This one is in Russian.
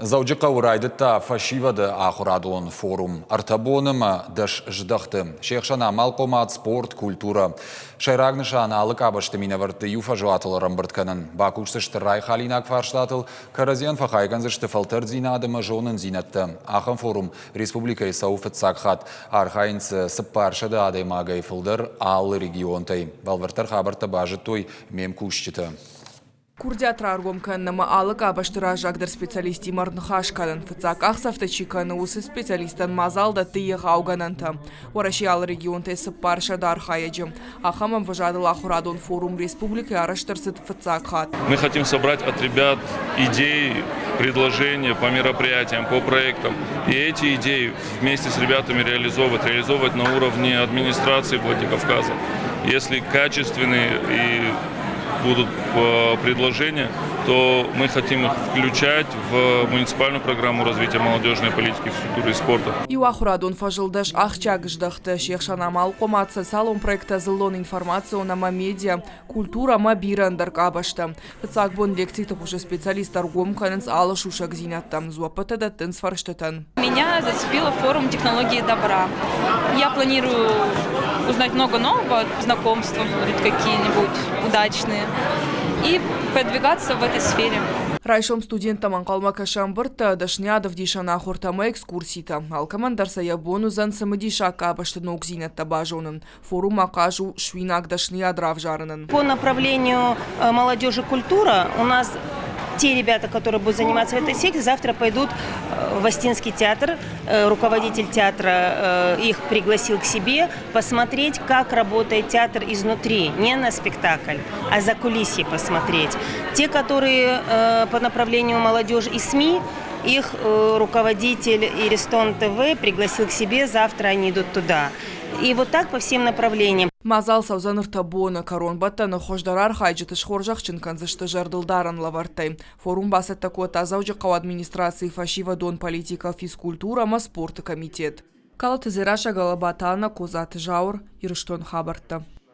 Заужыққа урайдытта фашивады ақырадуын форум. Артабонымы даш ждахты. Шеқшана малқомат, спорт, культура. Шайрагнышан алық абашты минаварты юфа жуатылырым біртканын. Бакушсышты райхалинак фарштатыл, каразен фахайганзышты фалтар зинадымы жонын зинатты. Ақын форум республика Исауфыт сақхат. Архайынсы сыппаршады адаймагай фылдыр алы регионтай. Балвартар хабарты бажыттой мем кушчыты. Курдиатра аргомканнама алык абаштыра жагдыр специалисти марнхашканын фыцак ахсафтачиканы усы специалистан мазалда тыйыға аугананта. Ораши ал регион тесіп паршада архаяджым. Ахамам вожадыл ахурадон форум республики араштырсыт фыцак хат. Мы хотим собрать от ребят идеи, предложения по мероприятиям, по проектам. И эти идеи вместе с ребятами реализовывать на уровне администрации Владикавказа. Если качественные и будут предложения, то мы хотим их включать в муниципальную программу развития молодежной политики, физкультуры и спорта. Иуахурадон фажылдаш ахчаг ждахты шехшана малкоматса салон проекта зылон информацию на медиа, культура мабирандар кабашта. Фыцак бон лекцийтов уже специалист аргомканец алы шушак зинаттам зуапатада тынсфарштатан. Меня зацепило форум технологии добра. Я планирую узнать много нового, знакомства будут какие-нибудь удачные и продвигаться в этой сфере. Райшом студентам анқалма кашамбырта дашнядов дишана хортама экскурсита. Алкамандарса ябону зансамы дишака баштыну кзинатта бажонын. Форум акажу швинак дашнядрав жарынын. По направлению молодежи культура у нас те ребята, которые будут заниматься в этой секции, завтра пойдут в Остинский театр. Руководитель театра их пригласил к себе посмотреть, как работает театр изнутри. Не на спектакль, а за кулисье посмотреть. Те, которые по направлению молодежи и СМИ, их руководитель Иристон ТВ пригласил к себе, завтра они идут туда. И вот так по всем направлениям. Мазал саузаныр табуына коронбаттаны хождарар хайджыты шхоржақчын канзышты жардылдаран лавартай. Форум басатта кота заужықау администрации фашива дон политика физкультура ма спорты комитет. Калаты зираша галабатана козаты жаур ирыштон хабарта.